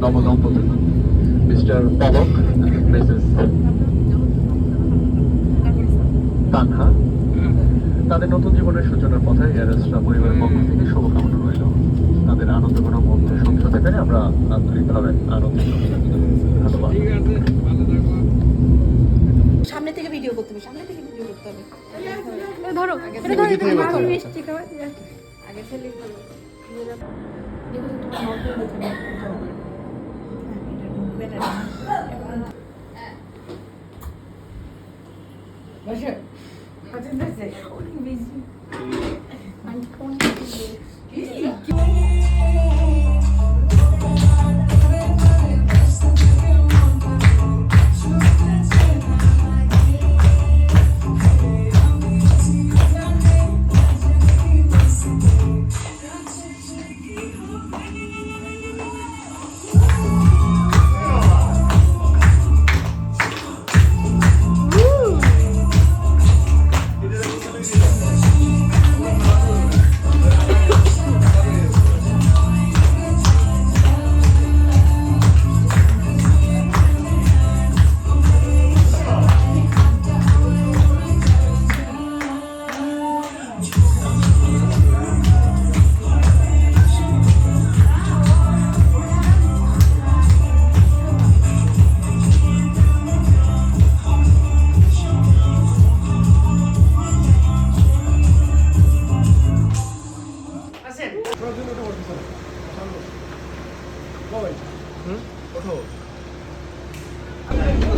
নবদম্পতি মিস্টার পলক মিসেস তানহা, তাদের নতুন জীবনের সূচনার পথে এয়ারএসরা পরিবারের পক্ষ থেকে শুভকামনা রইল। তাদের আনন্দঘন মুহূর্তে সঙ্গী হতে পেরে আমরা আন্তরিকভাবে আনন্দিত। ধন্যবাদ। সামনে থেকে ভিডিও করতে হবে, সামনে থেকে ভিডিও করতে হবে। ধরো মিষ্টি খাওয়া আগে ছেলে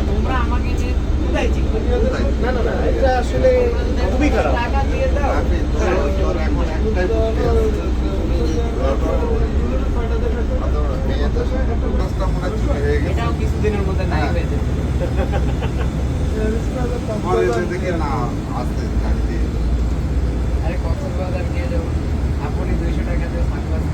তোমরা আমাকে যে না না না, এটা আসলে খুবই খারাপ। টাকা দিয়ে দাও। এটাও কিছুদিনের মধ্যে নাই হয়ে যাবে। আরে কক্সবাজার গিয়ে যাবো, আপনি 200 টাকা দিয়ে সানগ্লাস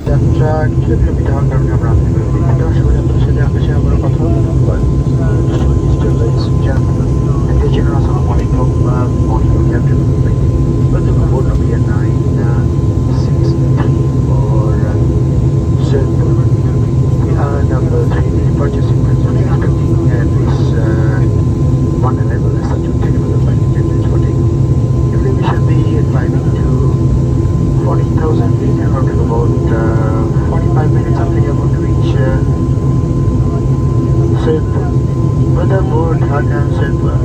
যাত্রা কিছু বিলম্বিত হওয়ার কারণে আমরা আসতে পারি। শোভাযাত্রার সাথে আকাশে আবারও কথা আসসালামু আলাইকুম। Morning, Captain. Welcome aboard Nokia 963 for Sirpur. We are number 3 purchasing person expecting at least one arrival as such on technical flight attendants for taking. Today we shall be climbing to 40,000 feet and roughly about 45 minutes after we are going to reach Sirpur. Weather aboard Dhaka and Sirpur.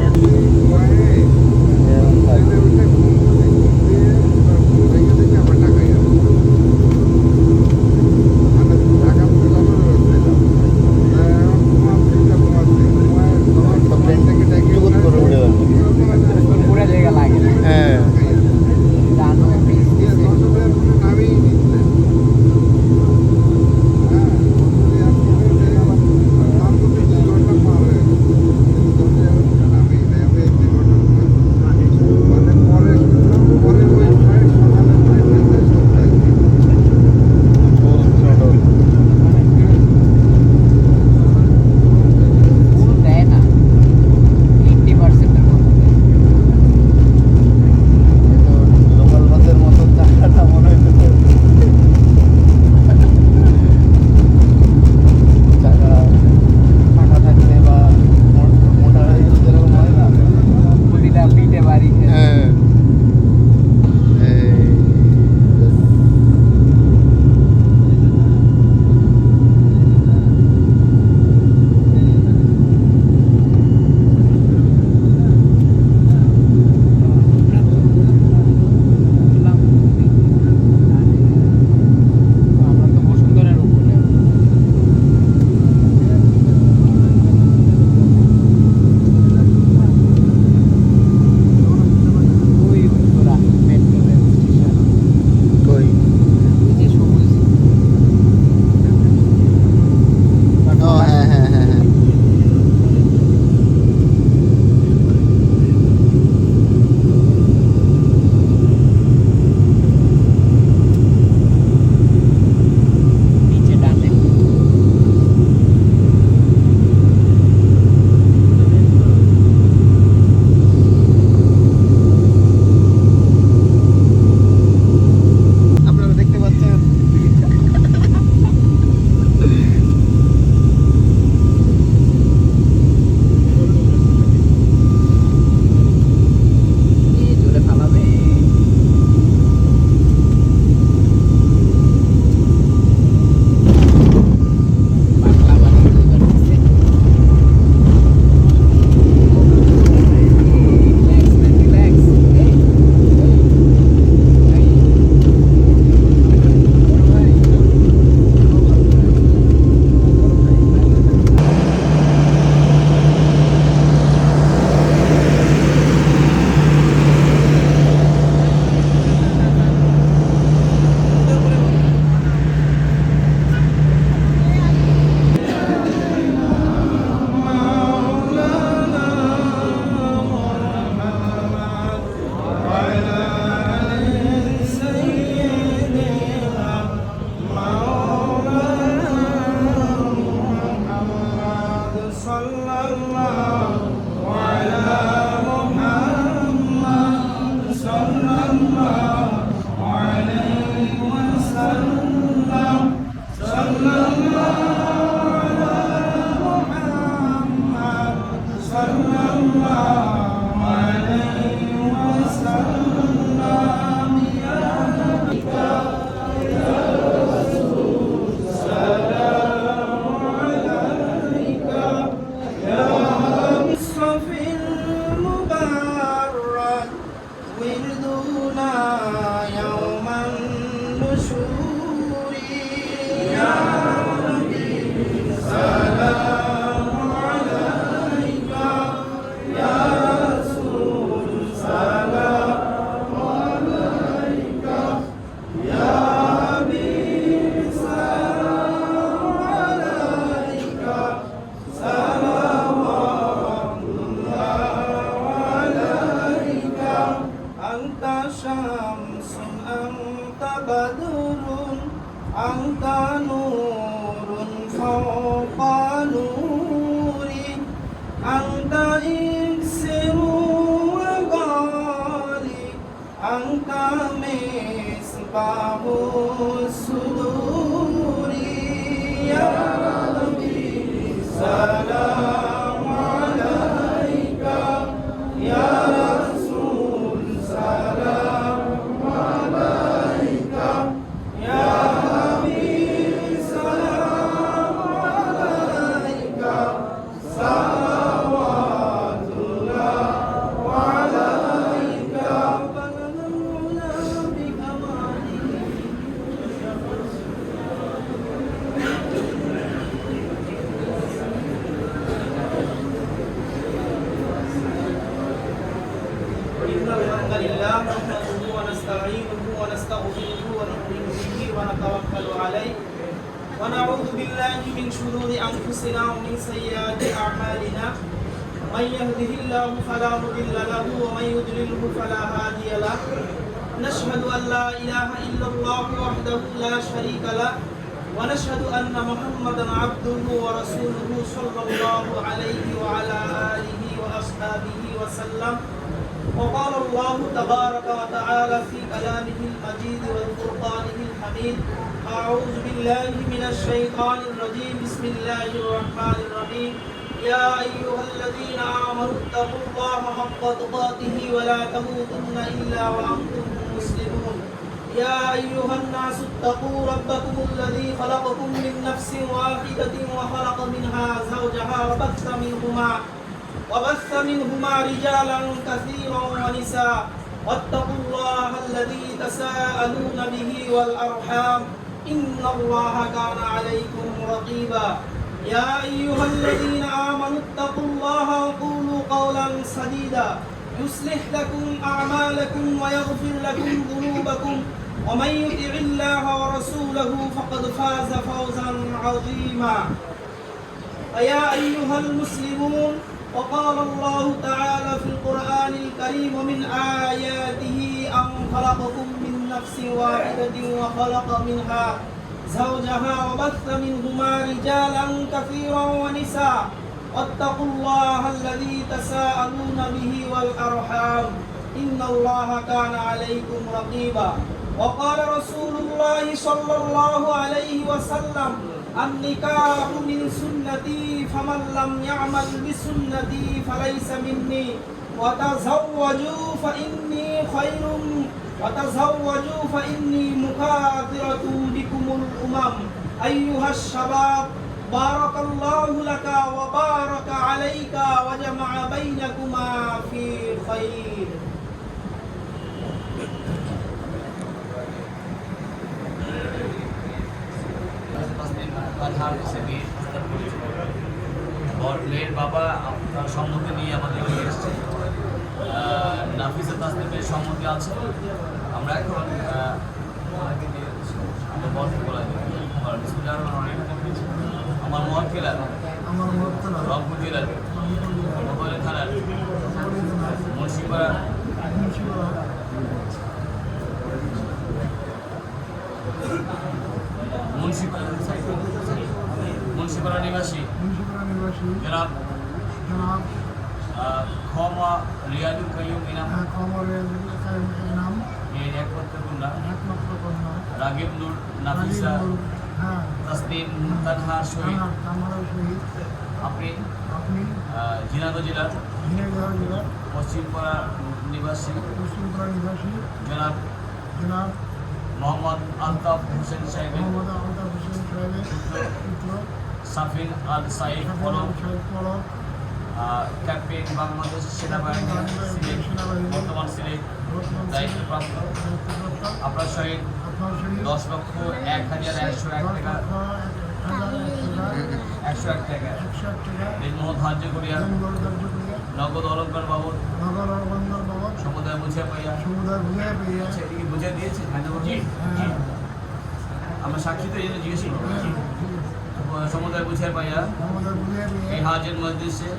পুরো জায়গা লাগে। হ্যাঁ ونعوذ بالله من شرور أنفسنا ومن سيئات أعمالنا من يهده الله فلا مضل له ومن يضلله فلا هادي له نشهد أن لا إله إلا الله وحده لا شريك له ونشهد أن محمدا عبده ورسوله صلى الله عليه وعلى آله وأصحابه وسلم وقال الله تبارك وتعالى في كلامه المجيد والفرقانه الحميد أعوذ بالله من الشيطان الرجيم بسم الله الرحمن الرحيم يا أيها الذين آمنوا اتقوا الله حق تقاته ولا تموتن إلا وأنتم مسلمون يا أيها الناس اتقوا ربكم الذي خلقكم من نفس واحدة وخلق منها زوجها وبث منهما رجالا كثيرا ونساء واتقوا الله الذي تساءلون به والأرحام إن الله كان عليكم رقيبا يا أيها الذين آمنوا اتقوا الله وقولوا قولا سديدا يصلح لكم أعمالكم ويغفر لكم ذنوبكم ومن يطع الله ورسوله فقد فاز فوزا عظيما فيا أيها المسلمون وقال الله تعالى في القرآن الكريم ومن آياته أن خلقكم من نفس واحدة وخلق منها زوجها وبث منهما رجالا كثيرا ونساء واتقوا الله الذي تساءلون به والأرحام إن الله كان عليكم رقيبا وقال رسول الله صلى الله عليه وسلم النكاح من سنتي فمن لم يعمل بسنتي فليس مني وتزوجوا فإني مكاثرة بكم الأمم أيها الشباب بارك الله لك وبارك عليك وجمع بينكما في خير মেয়ের বাবা আপনার সম্মতি নিয়ে আমাদের নিয়ে এসছে নাফিসা তাসনিমের সম্মতি আছে আমরা এখন আমার মহাকিলা রংপুর জেলার মোবাইল থানার মুন্সিপাড়া মুন্সিপাড়া নিবাসী জনাব ক্ষমা রিয়াদুল কাইয়ুম ইনাম এর একমাত্র কন্যা রাগিব নূর নাফিসা তাসনিম তানহা শহীদ আপনি ঝিনাইদহ জেলার পশ্চিমপাড়া নিবাসী জনাব মোহাম্মদ আলতাফ হোসেন সাহেবের সাফিন আল সাইদ ক্যাপ্টেন বাংলাদেশ সেনাবাহিনী বর্তমান সিলেট দায়িত্বপ্রাপ্ত আপনার সহিত 10,01,101 টাকা 101 টাকা নির্মোহ ধার্য করিয়া নগদ অলঙ্কার বাবদ সমুদায় বুঝিয়া পাইয়া এদিকে বুঝিয়ে দিয়েছে আমরা সাক্ষী তো এটা জিজ্ঞেস করবো সমুদায় বুঝিয়ে পাইয়া এই হাজের মজলিসে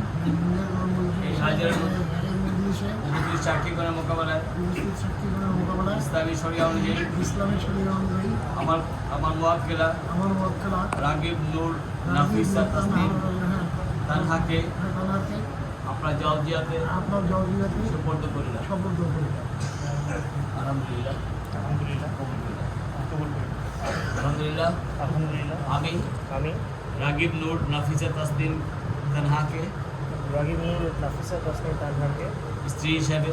এই হাজের উপস্থিত সাক্ষী করে মোকাবেলায় ইসলামী শরিয়া অনুযায়ী আমার মুয়াক্কিলা রাগিব নূর নাফিসা তাসনিম তানহাকে আপনার জলজিয়াতে সুপর্দ করিলাম আলহামদুলিল্লাহ আমি রাগিব নূর নাফিসা তাসনিম তানহাকে স্ত্রী হিসাবে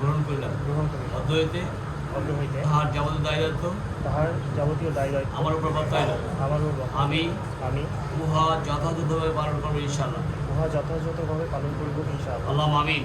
গ্রহণ করিলাম অদ্বৈতে তাহার যাবতীয় দায়িত্ব আমার উপর বর্তাইল আমি উহা যথাযথভাবে পালন করবো ইনশাআল্লাহ আল্লাহ আমিন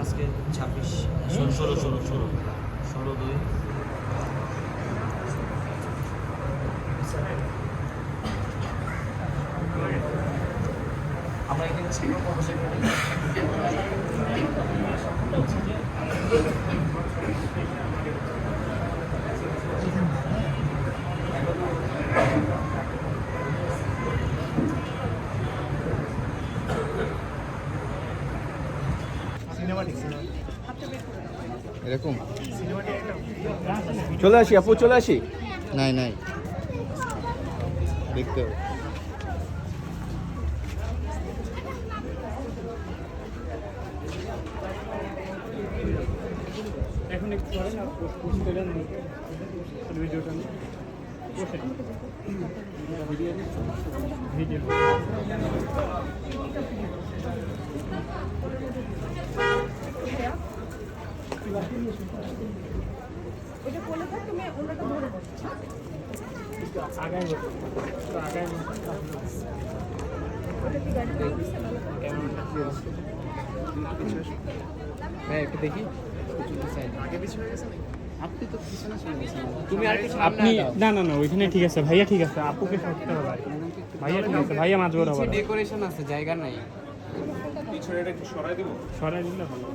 আজকে 26 16/2 আমরা এখানে ছিল অবশ্যই এরকম চলে আসি আপু, চলে আসি। নাই নাই দেখতে হবে। এখন একটু করেন আর পোস্ট করে দেন ভিডিওটা বসে ভিডিও ওটা বলে থাক, তুমি ওনাটা ধরে বসো। আগায় আগায় ওটা কি গাড়ি করে দিছে ভালো করে? হ্যাঁ একটু দেখি আগে পিছু হয়ে গেছে নাকি? আপনি তো পিছনে চলে গেছেন তুমি আর কিছু আপনি না না না ওইখানে ঠিক আছে ভাইয়া, ঠিক আছে আপুকে সরতে হবে ভাইয়া, ঠিক আছে ভাইয়া মাঝ বড় হবে, ডেকোরেশন আছে, জায়গা নাই। পিছনে এটা একটু সরাই দেবো। সরাই দিলে ভালো।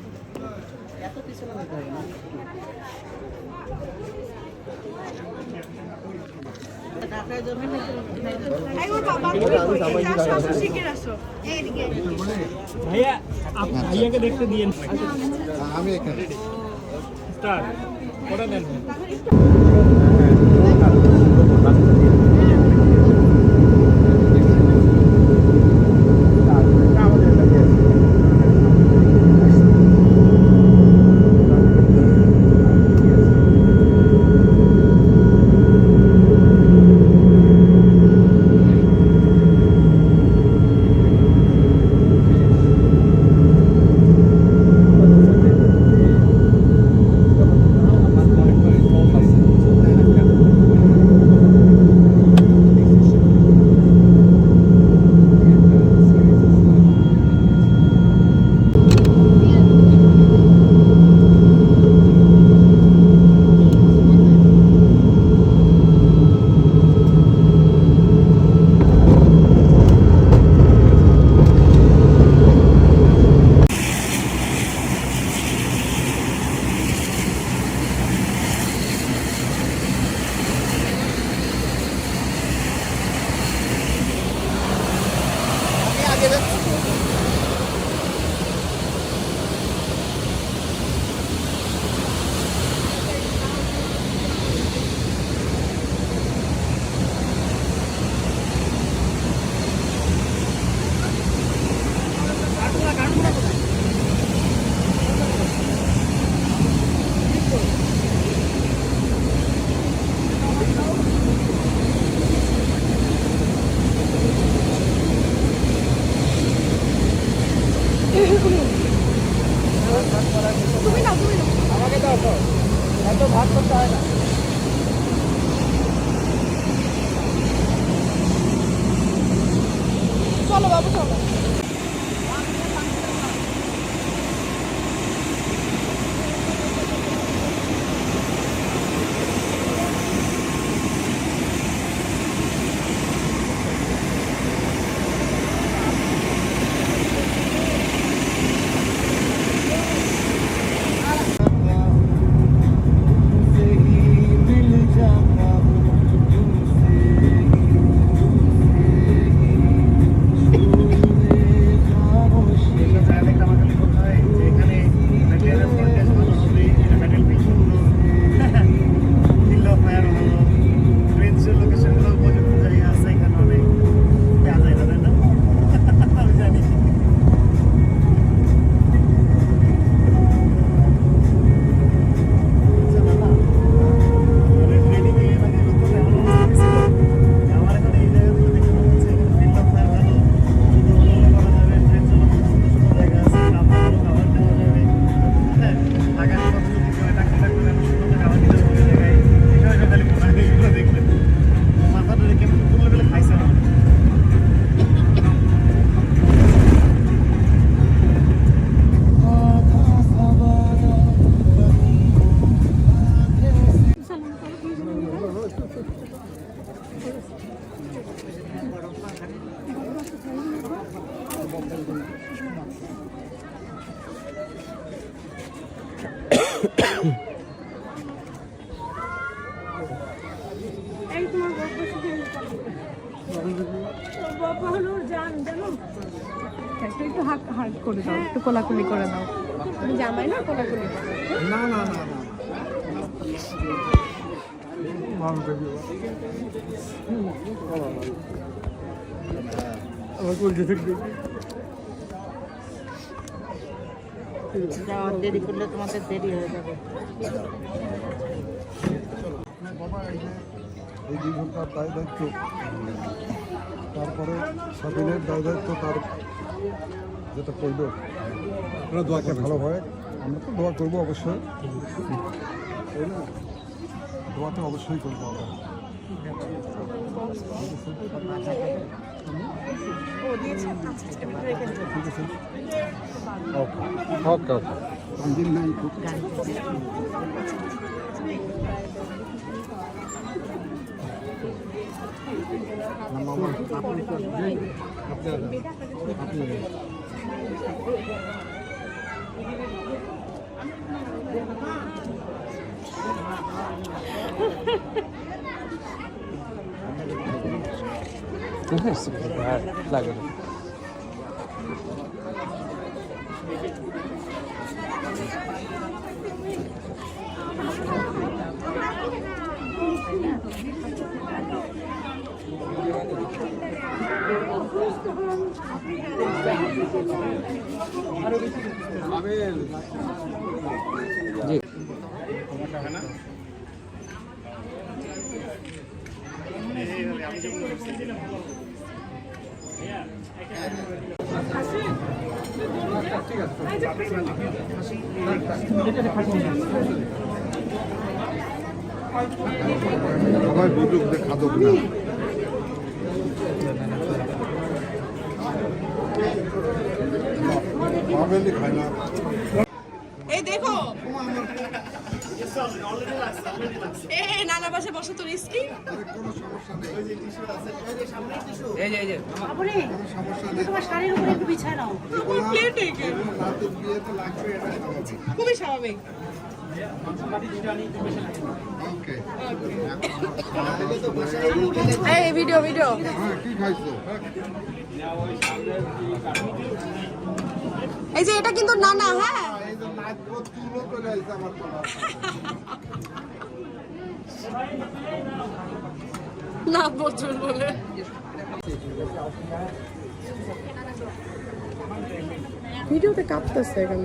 এত পিছনে যেতে হবে না। এই ওর বাবা, তুমি আসো, আসো, শিগগির আসো। এইদিকে। ভাইয়া ভাইয়াকে দেখতে দিয়েন। আমি এখানে স্টার্ট করে দেন। তুমি না, তুমি না। আমাকে দাও তো, এত ভাগ করতে হয় না। চলো বাবু, চলো। একটু হাত হাত করে দাও, একটু কোলাকুলি করে দাও। তুমি জামাই না, কোলাকুলি করো। না না না না দেরি করলে তোমাদের দেরি হয়ে যাবে। বাবা এই 2 ঘন্টার দায় দায়িত্ব, তারপরে স্বাধীনের দায় দায়িত্ব তার যেটা করব, আপনারা দোয়াকে ভালো হয়। আমরা তো দোয়া করবো অবশ্যই, তাই না? দোয়াটা অবশ্যই করবো আমরা। ঠিক আছে, ওকে ওকে ওকে। দিন নাই সবাই বুঝুক যে খাদক না। খায় না। এই দেখো, নানা বাসে বসে তো রিস্কি। তোমার শাড়ির উপরে একটু বিছায় নাও। খুবই স্বাভাবিক। এই ভিডিও ভিডিও কি খাইছো? এই যে এটা কিন্তু নানা, হ্যাঁ এই যে নাচবো তুলো চলে আসছে আমার গলা। না বছর বলে ভিডিওতে কাঁপতেছে কেন?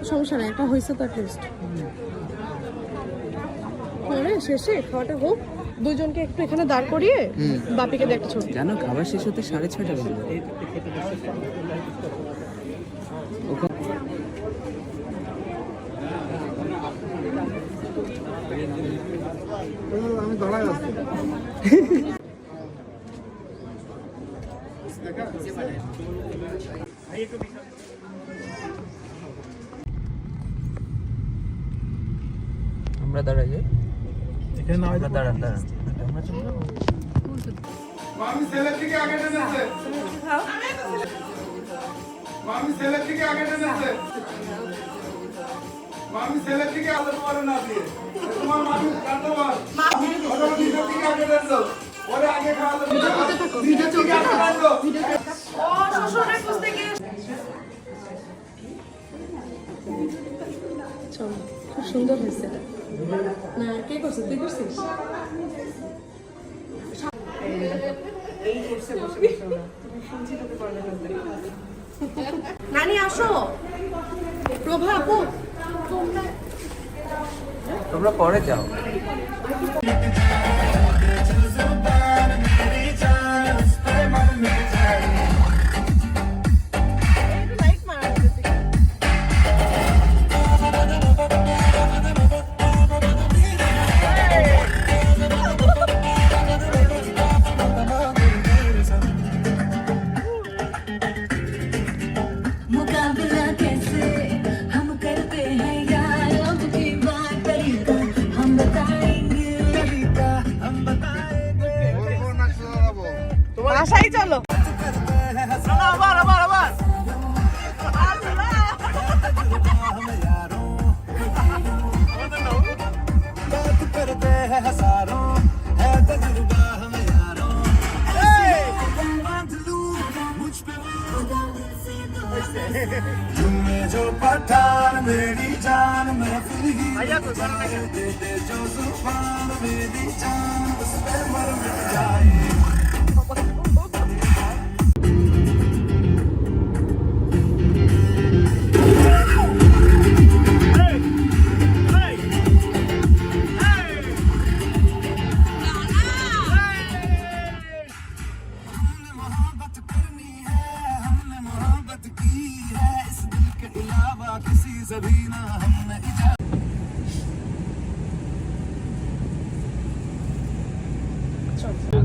সমস্যা নাই, একটা হয়েছে তো টেস্ট। পরে শেষে খাওয়াটা হোক, দুজনকে একটু এখানে দাঁড় করিয়ে বাপিকে দিয়ে একটা ছবি। জানো খাবার শেষ হতে 6:30 বেজে যাবে। আমি দাঁড়ায় আছি। আমরা দাঁড়াই যাই। দাঁড়ান। মামি ছেলের দিকে আগে টেনেছে। মামি ছেলের দিকে আগে টেনেছে। মামি ছেলের দিকে আদর করে না দিয়ে। তোমার মামি কাটবার। মামি ওর নিজের দিকে আগে টেনছো। ওরে আগে খাওয়ালো। নিজের দিকে আগে টেনছো। ও শ্বশুরের খুঁজতে গিয়ে খুব সুন্দর হয়েছে। না কে করছে? তুই করছিস? নানি আসো, প্রভা আপু তোমরা পরে যাও। मुकाबला कैसे हम करते हैं यार, अब की बात तरीका हम बताएंगे, तरीका हम बताएंगे। বাসায় চলো। আবার बात करते हैं हजारों, है तजुर्बा हमें यारों। ভাইয়া তো জানা থাকে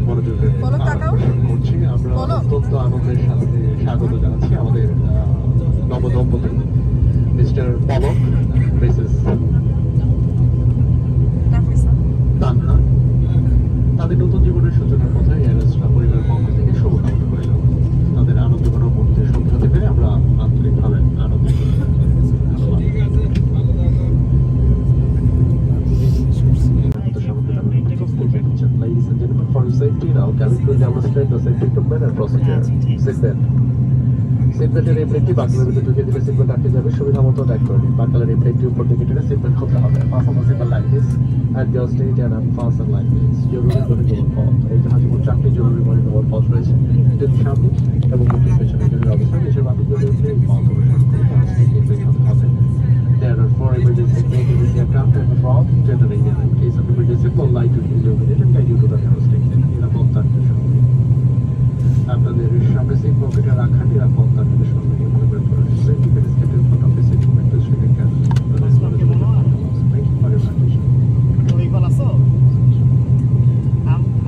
মনোযোগের আকর্ষণ করছি। আমরা অত্যন্ত আনন্দের সাথে স্বাগত জানাচ্ছি আমাদের নবদম্পতি মিস্টার পলক মিসেস তানহা। তাদের নতুন জীবনের সূচনার কথায় এয়ারস্ট্রা পরিবারের পক্ষ থেকে শুভকামনা করিল। তাদের আনন্দঘন মুহূর্তে সঙ্গী হতে পেরে আমরা আন্তরিকভাবে আনন্দিত। Ladies and gentlemen, for your safety now, cabin crew demonstrate the safety equipment and procedure. Seatbelt. সিটবেল্টের এই প্লেটটি বাকলের ভিতরে ঢুকিয়ে দিলে সিটবেল্ট আটকে যাবে, সুবিধা মতো ট্যাগ করে নিন। বাকলের এই প্লেটটি উপর দিকে টেনে সিটবেল্ট খুলতে হবে। Perform seatbelt like this, adjust it and unfasten like this. জরুরি বলে দেওয়ার পথ। এই জাহাজে মোট 4টি জরুরি বলে দেওয়ার পথ রয়েছে। যদি সামনে এবং মুখের পেছনে জরুরি অবস্থা দেশের বাতিল করে উঠলে এই পথ অনুসরণ করে জাহাজটিকে বের হতে হবে। There are 4 emergency exits in the aircraft and the front generator. In case of emergency, full light will be illuminated and guide you to the nearest station. নিরাপদ থাকবে সঙ্গে। আপনাদের সামনে সিট পকেটে রাখা নিরাপদ থাকবে সঙ্গে মনে করে চলুন। Safety belt is kept in front of the seat pocket to restrict and cancel. Thank you for your attention. Iqbal আছো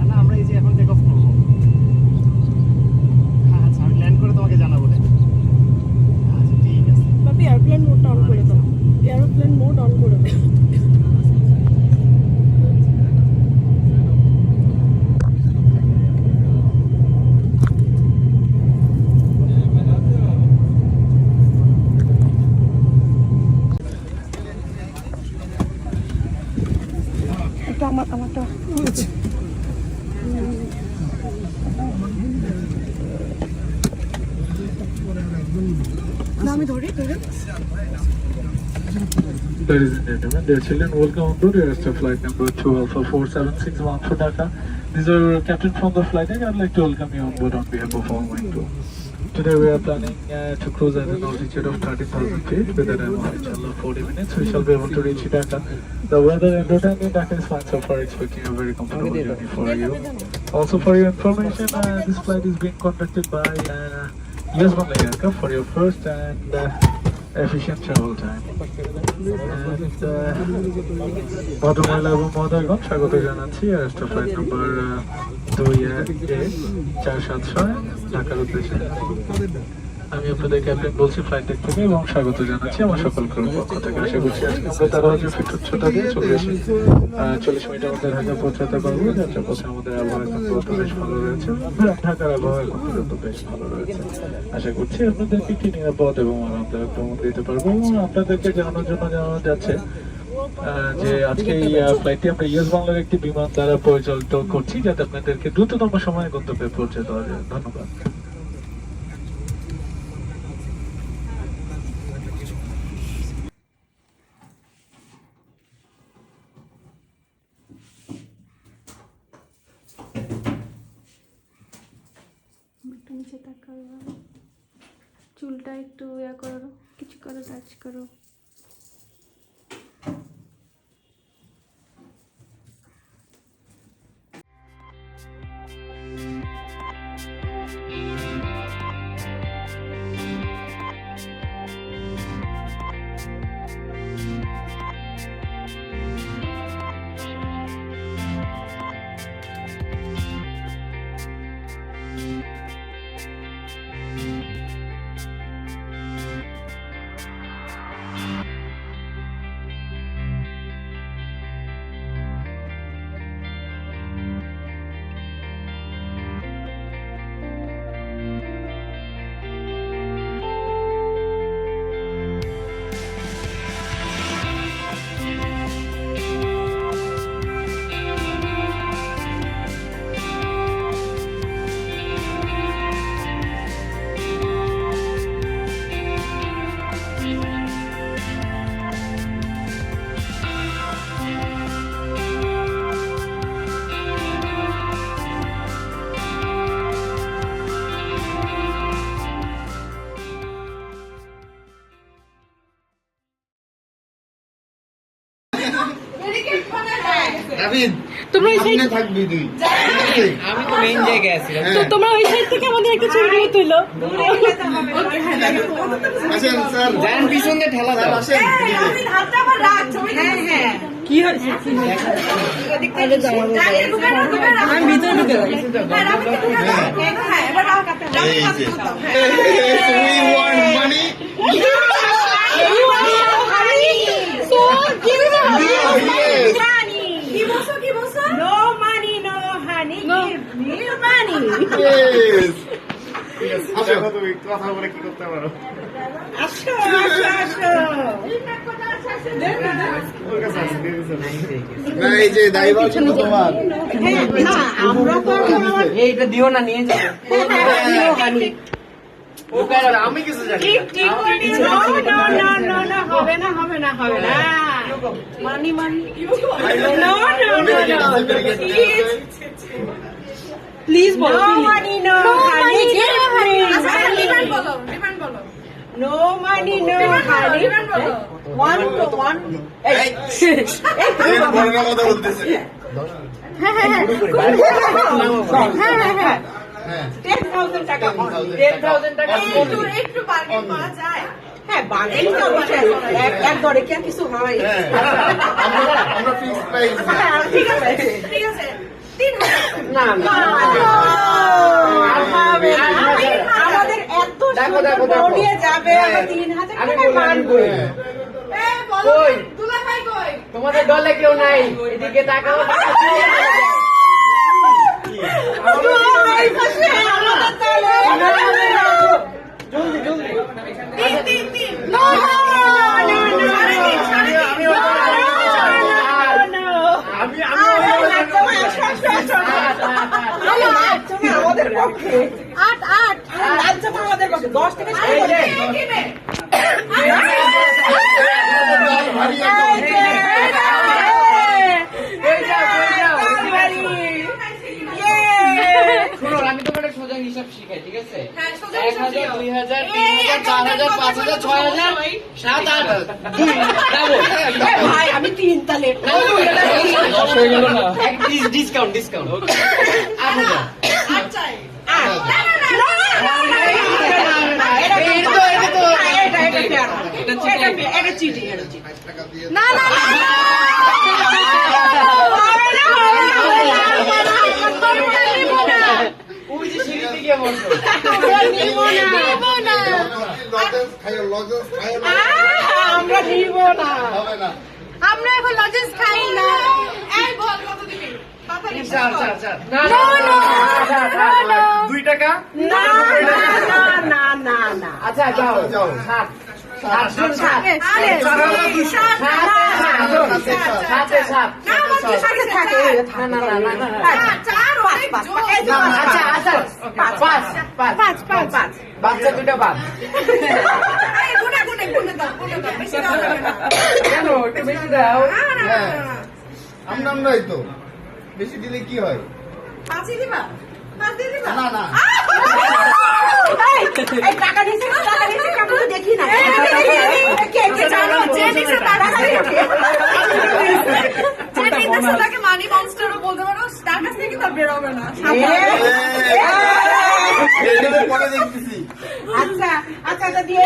না আমরা এই যে এখন টেক অফ করবো। আচ্ছা আমি ল্যান্ড করে তোমাকে জানাবো। আচ্ছা ঠিক আছে বাপি এয়ারপ্লেন মোডটা অন করে দাও, এয়ারপ্লেন মোড অন করে দাও। একটু আমারটা না আমি ধরি ধরে Ladies and gentlemen, dear children, welcome on board Airastar flight number 2 Alpha 4761 for Dhaka. These are captain from the flight deck. I'd like to welcome you on board on behalf of all my crew. Today we are planning to cruise at an altitude of 13,000 feet with an time of inshallah 40 minutes. We shall be able to reach Dhaka. The weather and route in Dhaka is fine so far, expecting a very comfortable journey for you. Also for your information, this flight is being conducted by US Bandla aircraft for your first and efficient travel time. ভদ্রমহিলা এবং মহোদয়গণ, স্বাগত জানাচ্ছি এয়ারস্টার flight নম্বর 2A476 ঢাকার উদ্দেশ্যে। আমি আপনাদের captain বলছি ফ্লাইট ডেক থেকে এবং স্বাগত জানাচ্ছি আমার সকল ক্রুর পক্ষ থেকে। আশা করছি আজকে আমরা 13,000 ফিট উচ্চতা দিয়ে চলে এসে 40 মিনিটের মধ্যে ঢাকা পৌঁছাতে পারবো। যাত্রা পথে আমাদের আবহাওয়া এখন পর্যন্ত বেশ ভালো রয়েছে। ঢাকার আবহাওয়া এখন পর্যন্ত বেশ ভালো রয়েছে। আশা করছি আপনাদেরকে একটি নিরাপদ এবং আরামদায়ক ভ্রমণ দিতে পারবো এবং আপনাদেরকে জানানোর জন্য জানানো যাচ্ছে যে আজকে এই ফ্লাইটটি আমরা ইউএস বাংলার একটি বিমান দ্বারা পরিচালিত করছি, যাতে আপনাদেরকে দ্রুততম সময়ে গন্তব্যে পৌঁছে দেওয়া যায়। ধন্যবাদ। একটু নিচে তাকাও, চুলটা একটু ইয়া করো, কিছু করো, টাচ করো। তোমরা ওই সাইড থাকবি তুই আমি তো মেইন জায়গায় আছি তো তোমরা ওই সাইড থেকে আমাদের একটা ছবি তুলো। আসেন স্যার জান পিছন দিয়ে ঠেলা দাও কি হয়েছে? আমি ভিতরে ঢুকে যাই। তুমি কথা বলে কি করতে পারো না এই যে ড্রাইভার কিন্তু তোমার এইটা দিও না, নিয়ে যাও। আমি কিছু জানি প্লিজ বলো। কথা বলতেছে আমরা ফিক্স প্রাইস আমাদের এত নিয়ে যাবে 3000 টাকা মানবো। তোমাদের দলে কেউ নাই, এদিকে তাকাও। আমাদের পক্ষে 8 আচ্ছা আমাদের পক্ষে 10 থেকে শুনো, আমি তোমার সোজা হিসাব শিখাই, ঠিক আছে? 1000, 2000, 3000, 4000, 5000, 6000, 7, 8, ভাই আমি 3 তালে ডিসকাউন্ট 8000। না না আমরা নিব না, আমরা এখন লজেস খাই না। এই বল কত দিবি? 2 টাকা? না না না না, আচ্ছা যাও 7 বাচ্চা 2টা বাদ। কেন একটু বেশি দাও? আমরাই তো বেশি দিলে কি হয় না না টাকা দিয়েছে আমি তো দেখি না। মানি মনস্টারও বলতে পারো, তার কাছ থেকে তো বেরোবে না। পরে দেখতেছি আচ্ছা আচ্ছা দিয়ে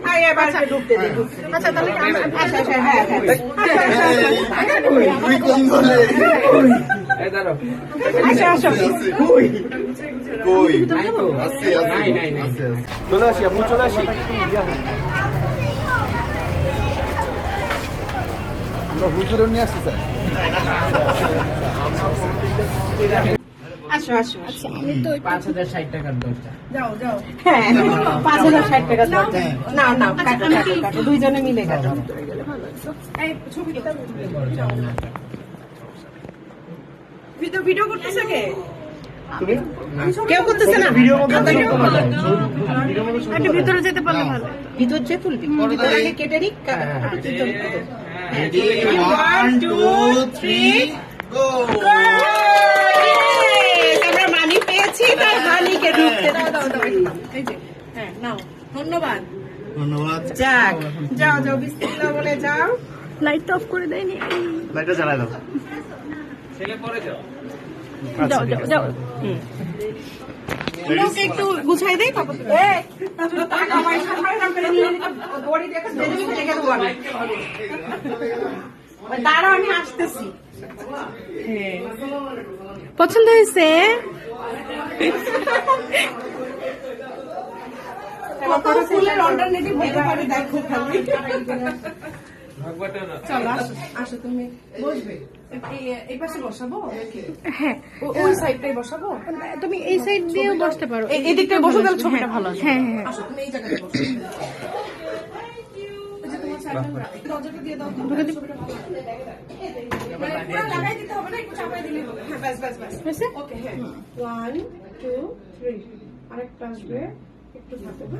হ্যাঁ এবার ঢুকতে দে। আচ্ছা তাহলে আচ্ছা আচ্ছা হ্যাঁ তুই কোন বলে এই দাঁড়াও। আচ্ছা আচ্ছা কই চলে আসি আপনি, চলে আসি। আমরা হুজুরও নিয়ে আসছি স্যার। আসো আসো আচ্ছা 5060 টাকার দরজা। হ্যাঁ 5060 টাকা দাও। না না কাটো দুইজনে মিলে কাটো। এই ছবিটা ভিডিও করতেছে কে? কেউ করতেছে না। একটু ভিতরে যেতে পারলে ভালো। ভিতর যে তুলবি ভিতর আগে কেটে নিক। 1 2 3 গো। আমরা মানি পেয়েছি, তাই মানিকে ঢুকতে দাও। এই যে হ্যাঁ নাও, ধন্যবাদ। ধন্যবাদ। যাক যাও বিসমিল্লাহ বলে যাও। লাইট অফ করে দেয়নি। লাইটটা জ্বালায় দাও। ছেলে পরে যাও। যাও যাও যাও। লোকে একটু গুছাই দেই পাপা। এই টাকা আমার সামনে করে নিয়ে বড়ি দেখে দেরি হয়ে গেল আমি। দাঁড়াও আমি আসতেছি। পছন্দ হয়েছে? কত ফুলের অল্টারনেটিভ হতে পারে দেখো খালি। চলো আসো তুমি বসবে। এই পাশে বসাবো? হ্যাঁ ওই সাইডটাই বসাবো। তুমি এই সাইড দিয়েও বসতে পারো। এই দিকটায় বসো তাহলে ছবিটা ভালো আসবে। হ্যাঁ হ্যাঁ আসো তুমি এই জায়গায় বসো। দরজাটা দিয়ে দাও। লাগাই দিতে হবে না, একটু চাপাই দিলে হবে। হ্যাঁ বাস বাস বাস। ওকে হ্যাঁ 1 2 3 আরেকটা আসবে একটু থাকবে।